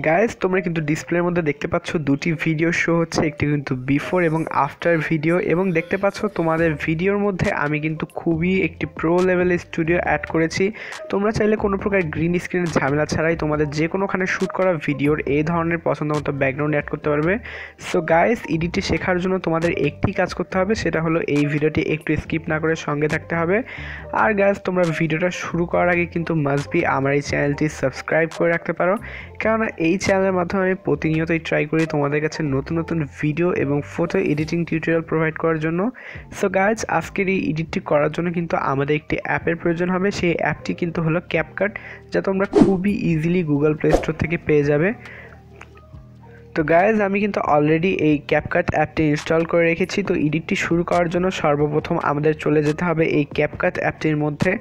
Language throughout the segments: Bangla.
গাইস তোমরা কিন্তু ডিসপ্লের মধ্যে দেখতে পাচ্ছ দুটি ভিডিও শো হচ্ছে, একটি কিন্তু বিফোর এবং আফটার ভিডিও, এবং দেখতে পাচ্ছ তোমাদের ভিডিওর মধ্যে আমি কিন্তু খুবই একটি প্রো লেভেলের স্টুডিও অ্যাড করেছি। তোমরা চাইলে কোনো প্রকার গ্রিন স্ক্রিনের ঝামেলা ছাড়াই তোমাদের যে কোনোখানে শ্যুট করা ভিডিওর এই ধরনের পছন্দ মতো ব্যাকগ্রাউন্ড অ্যাড করতে পারবে। সো গাইস এডিটটি শেখার জন্য তোমাদের একটি কাজ করতে হবে, সেটা হলো এই ভিডিওটি একটু স্কিপ না করে সঙ্গে থাকতে হবে। আর গাইস তোমরা ভিডিওটা শুরু করার আগে কিন্তু মাস্ট বি আমার এই চ্যানেলটি সাবস্ক্রাইব করে রাখতে পারো, কেননা এই চ্যানেলের মাধ্যমে আমি প্রতিনিয়তই ট্রাই করি তোমাদের কাছে নতুন নতুন ভিডিও এবং ফটো এডিটিং টিউটোরিয়াল প্রোভাইড করার জন্য। সো গাইজ আজকের এই এডিটটি করার জন্য কিন্তু আমাদের একটি অ্যাপের প্রয়োজন হবে। সেই অ্যাপটি কিন্তু হলো ক্যাপকাট, যা তোমরা খুবই ইজিলি গুগল প্লে স্টোর থেকে পেয়ে যাবে। তো গাইজ আমি কিন্তু অলরেডি এই ক্যাপকাট অ্যাপটি ইনস্টল করে রেখেছি। তো এডিটটি শুরু করার জন্য সর্বপ্রথম আমাদের চলে যেতে হবে এই ক্যাপকাট অ্যাপটির মধ্যে।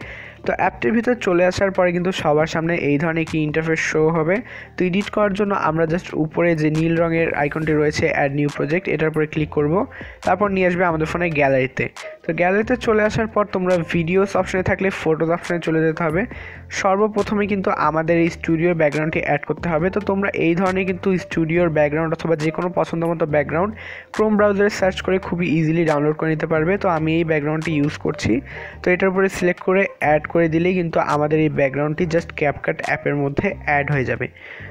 তো অ্যাপটির ভিতর চলে আসার পরে কিন্তু সবার সামনে এই ধরনের একটি ইন্টারফেস শো হবে। তো এডিট করার জন্য আমরা জাস্ট উপরে যে নীল রঙের আইকনটি রয়েছে অ্যাড নিউ প্রজেক্ট, এটার উপরে ক্লিক করব। তারপর নিয়ে আসবে আমাদের ফোনে গ্যালারিতে। তো গ্যালারিতে চলে আসার পর তোমরা ভিডিওস অপশনে থাকলে ফটোস অপশনে চলে যেতে হবে। সর্বপ্রথমে কিন্তু আমাদের এই স্টুডিওর ব্যাকগ্রাউন্ডটি অ্যাড করতে হবে। তো তোমরা এই ধরনের কিন্তু স্টুডিওর ব্যাকগ্রাউন্ড অথবা যে কোনো পছন্দ মতো ব্যাকগ্রাউন্ড ক্রোম ব্রাউজারে সার্চ করে খুবই ইজিলি ডাউনলোড করে নিতে পারবে। তো আমি এই ব্যাকগ্রাউন্ডটি ইউজ করছি। তো এটার উপরে সিলেক্ট করে অ্যাড করে দিলেই কিন্তু আমাদের এই ব্যাকগ্রাউন্ডটি জাস্ট ক্যাপকাট অ্যাপের মধ্যে অ্যাড হয়ে যাবে।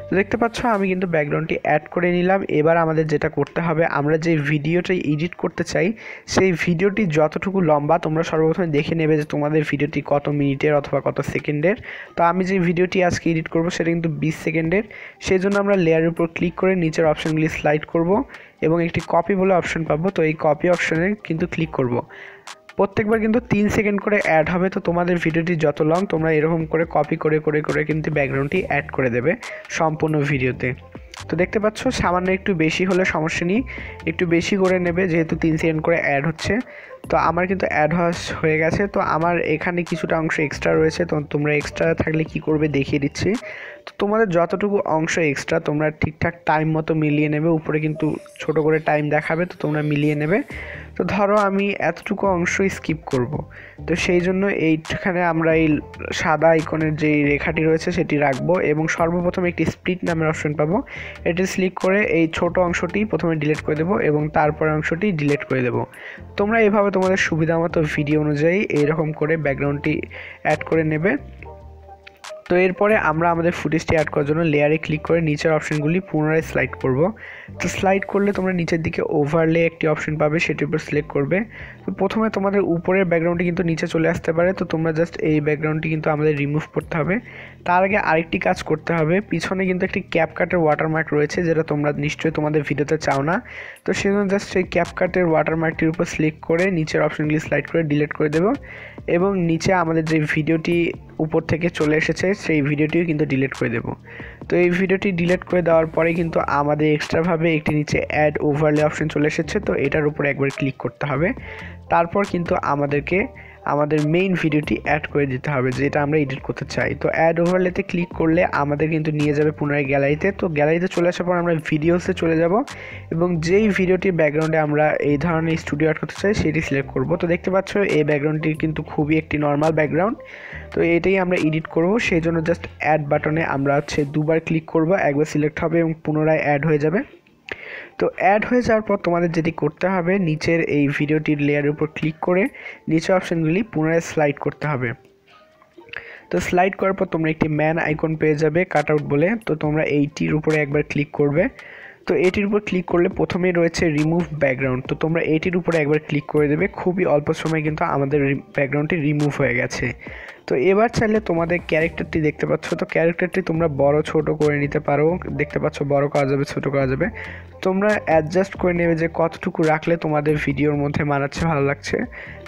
তো দেখতে পাচ্ছ আমি কিন্তু ব্যাকগ্রাউন্ডটি অ্যাড করে নিলাম। এবার আমাদের যেটা করতে হবে, আমরা যে ভিডিওটা এডিট করতে চাই সেই ভিডিওটি যতটুকু লম্বা তোমরা সর্বপ্রথমে দেখে নেবে যে তোমাদের ভিডিওটি কত মিনিটের অথবা কত সেকেন্ডের। তো আমি যে ভিডিওটি আজকে এডিট করব সেটা কিন্তু 20 সেকেন্ডের। সেই জন্য আমরা লেয়ারের উপর ক্লিক করে নিচের অপশানগুলি স্লাইড করব এবং একটি কপি বলে অপশন পাবো। তো এই কপি অপশানে কিন্তু ক্লিক করব। প্রত্যেকবার কিন্তু 3 সেকেন্ড করে অ্যাড হবে। তো তোমাদের ভিডিওটি যত লং তোমরা এরকম করে কপি করে করে করে কিন্তু ব্যাকগ্রাউন্ডটি অ্যাড করে দেবে সম্পূর্ণ ভিডিওতে। তো দেখতে পাচ্ছ সামান্য একটু বেশি হলে সমস্যা নেই, একটু বেশি করে নেবে যেহেতু 3 সেকেন্ড করে অ্যাড হচ্ছে। তো আমার কিন্তু অ্যাড হয়ে গেছে। তো আমার এখানে কিছুটা অংশ এক্সট্রা রয়েছে, তো তোমরা এক্সট্রা থাকলে কি করবে দেখিয়ে দিচ্ছি। তো তোমাদের যতটুকু অংশ এক্সট্রা তোমরা ঠিকঠাক টাইম মতো মিলিয়ে নেবে। উপরে কিন্তু ছোট করে টাইম দেখাবে, তো তোমরা মিলিয়ে নেবে। তো ধরো আমি এতটুকু অংশ স্কিপ করব, তো সেই জন্য এইখানে আমরা এই সাদা আইকনের যে রেখাটি রয়েছে সেটি রাখবো এবং সর্বপ্রথম একটি স্প্লিট নামের অপশন পাবো। এটি সিলেক্ট করে এই ছোট অংশটি প্রথমে ডিলিট করে দেবো এবং তারপর অংশটি ডিলিট করে দেবো। তোমরা এভাবে তোমাদের সুবিধা মতো ভিডিও অনুযায়ী এইরকম করে ব্যাকগ্রাউন্ডটি অ্যাড করে নেবে। তো এরপরে আমরা আমাদের ফুটেজটি অ্যাড করার জন্য লেয়ারে ক্লিক করে নিচের অপশনগুলি পুনরায় স্লাইড করব। তো স্লাইড করলে তোমরা নিচের দিকে ওভারলে একটি অপশন পাবে, সেটির উপর সিলেক্ট করবে। তো প্রথমে তোমাদের উপরের ব্যাকগ্রাউন্ডটি কিন্তু নিচে চলে আসতে পারে, তো তোমরা জাস্ট এই ব্যাকগ্রাউন্ডটি কিন্তু আমাদের রিমুভ করতে হবে। তার আগে আরেকটি কাজ করতে হবে, পিছনে কিন্তু একটি ক্যাপকাটের ওয়াটারমার্ক রয়েছে যেটা তোমরা নিশ্চয়ই তোমাদের ভিডিওতে চাও না। তো সেজন্য জাস্ট সেই ক্যাপকাটের ওয়াটারমার্কটির উপর সিলেক্ট করে নিচের অপশনগুলি স্লাইড করে ডিলিট করে দেবো এবং নিচে আমাদের যে ভিডিওটি উপর থেকে চলে এসেছে সেই ভিডিওটিও কিন্তু ডিলিট করে দেব। তো এই ভিডিওটি ডিলিট করে দেওয়ার পরে কিন্তু আমাদের এক্সট্রাভাবে একটি নিচে অ্যাড ওভারলে অপশন চলে এসেছে। তো এটার উপর একবার ক্লিক করতে হবে। তারপর কিন্তু আমাদেরকে আমাদের মেইন ভিডিওটি অ্যাড করে দিতে হবে যেটা আমরা এডিট করতে চাই। তো অ্যাড ওভারলেতে ক্লিক করলে আমাদের কিন্তু নিয়ে যাবে পুনরায় গ্যালারিতে। তো গ্যালারিতে চলে আসার পর আমরা ভিডিওসে চলে যাব এবং যেই ভিডিওটির ব্যাকগ্রাউন্ডে আমরা এই ধরনের স্টুডিও অ্যাড করতে চাই সেটি সিলেক্ট করব। তো দেখতে পাচ্ছ এই ব্যাকগ্রাউন্ডটি কিন্তু খুবই একটি নর্মাল ব্যাকগ্রাউন্ড। তো এটাই আমরা এডিট করব, সেই জন্য জাস্ট অ্যাড বাটনে আমরা দুবার ক্লিক করব, একবার সিলেক্ট হবে এবং পুনরায় অ্যাড হয়ে যাবে। তো অ্যাড হয়ে যাওয়ার পর তোমাদের যেটি করতে হবে, নিচের এই ভিডিওটির লেয়ারের উপর ক্লিক করে নিচের অপশানগুলি পুনরায় স্লাইড করতে হবে। তো স্লাইড করার পর তোমরা একটি ম্যান আইকন পেয়ে যাবে কাটআউট বলে। তো তোমরা এইটির উপরে একবার ক্লিক করবে। তো এটির উপর ক্লিক করলে প্রথমেই রয়েছে রিমুভ ব্যাকগ্রাউন্ড। তো তোমরা এটির উপরে একবার ক্লিক করে দেবে। খুবই অল্প সময় কিন্তু আমাদের ব্যাকগ্রাউন্ডটি রিমুভ হয়ে গেছে। তো এবার চাইলে তোমাদের ক্যারেক্টারটি দেখতে পাচ্ছ, তো ক্যারেক্টারটি তোমরা বড় ছোট করে নিতে পারো। দেখতে পাচ্ছ বড় করা যাবে, ছোট করা যাবে। তোমরা অ্যাডজাস্ট করে নেবে যে কতটুকু রাখলে তোমাদের ভিডিওর মধ্যে মানাচ্ছে, ভালো লাগছে।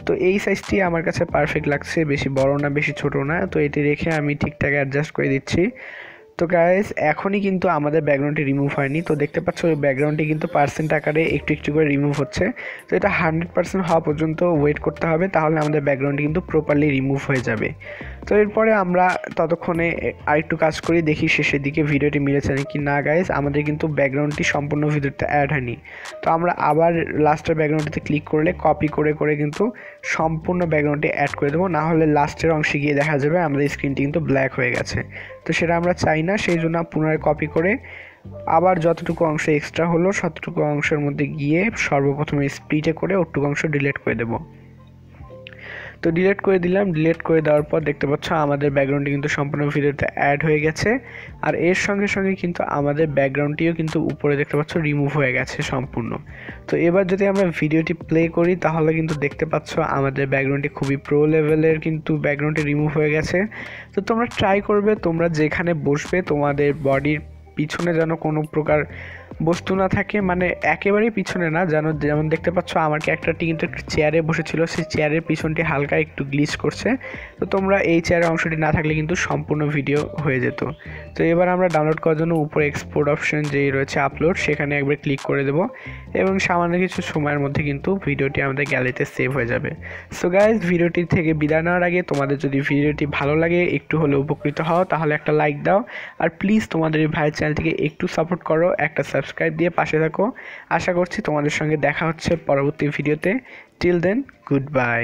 তো এই সাইজটি আমার কাছে পারফেক্ট লাগছে, বেশি বড় না বেশি ছোট না। তো এটি রেখে আমি ঠিকঠাক অ্যাডজাস্ট করে দিচ্ছি। তো গাইস এখনই কিন্তু আমাদের ব্যাকগ্রাউন্ডটি রিমুভ হয়নি। তো দেখতে পাচ্ছ ওই ব্যাকগ্রাউন্ডটি কিন্তু পার্সেন্ট আকারে একটু একটু করে রিমুভ হচ্ছে। তো এটা 100% হওয়া পর্যন্ত ওয়েট করতে হবে, তাহলে আমাদের ব্যাকগ্রাউন্ডটি কিন্তু প্রপারলি রিমুভ হয়ে যাবে। তো এরপরে আমরা ততক্ষণে আরেকটু কাজ করি, দেখি শেষের দিকে ভিডিওটি মিলেছে নাকি না। গাইজ আমাদের কিন্তু ব্যাকগ্রাউন্ডটি সম্পূর্ণ ভিডিওতে অ্যাড হয়নি। তো আমরা আবার লাস্টের ব্যাকগ্রাউন্ডটিতে ক্লিক করলে কপি করে করে কিন্তু সম্পূর্ণ ব্যাকগ্রাউন্ডটি অ্যাড করে দেবো, না হলে লাস্টের অংশে গিয়ে দেখা যাবে আমাদের স্ক্রিনটি কিন্তু ব্ল্যাক হয়ে গেছে। তো সেটা আমরা চাই না, সেই জন্য পুনরায় কপি করে আবার যতটুকু অংশ এক্সট্রা হলো ততটুকু অংশের মধ্যে গিয়ে সর্বপ্রথমে স্প্লিটে করে ওটুকু অংশ ডিলিট করে দেবো। তো ডিলিট করে দিলাম। ডিলিট করে দেওয়ার পর দেখতে পাচ্ছ আমাদের ব্যাকগ্রাউন্ডটি কিন্তু সম্পূর্ণ ভিডিওতে অ্যাড হয়ে গেছে। আর এর সঙ্গে সঙ্গে কিন্তু আমাদের ব্যাকগ্রাউন্ডটিও কিন্তু উপরে দেখতে পাচ্ছ রিমুভ হয়ে গেছে সম্পূর্ণ। তো এবার যদি আমরা ভিডিওটি প্লে করি তাহলে কিন্তু দেখতে পাচ্ছ আমাদের ব্যাকগ্রাউন্ডটি খুবই প্রো লেভেলের কিন্তু ব্যাকগ্রাউন্ডটি রিমুভ হয়ে গেছে। তো তোমরা ট্রাই করবে, তোমরা যেখানে বসবে তোমাদের বডির পিছনে যেন কোনো প্রকার বস্তু না থাকে, মানে একেবারেই পিছনে না, যেমন দেখতে পাচ্ছ আমার ক্যারেক্টারটি কিন্তু একটু চেয়ারে বসেছিল, সেই চেয়ারের পিছনটি হালকা একটু গ্লিচ করছে। তো তোমরা এই চেয়ারের অংশটি না থাকলে কিন্তু সম্পূর্ণ ভিডিও হয়ে যেত। তো এবার আমরা ডাউনলোড করার জন্য উপরে এক্সপোর্ট অপশন যেই রয়েছে আপলোড, সেখানে একবার ক্লিক করে দেবো এবং সামান্য কিছু সময়ের মধ্যে কিন্তু ভিডিওটি আমাদের গ্যালারিতে সেভ হয়ে যাবে। সো গাইজ ভিডিওটি থেকে বিদায় নেওয়ার আগে তোমাদের যদি ভিডিওটি ভালো লাগে, একটু হলে উপকৃত হও, তাহলে একটা লাইক দাও। আর প্লিজ তোমাদের এই ভাইয়ের চ্যানেলটিকে একটু সাপোর্ট করো, একটা সাবস্ক্রাইব দিয়ে পাশে থাকো। আশা করছি তোমাদের সঙ্গে দেখা হচ্ছে পরবর্তী ভিডিওতে। Till then, good by.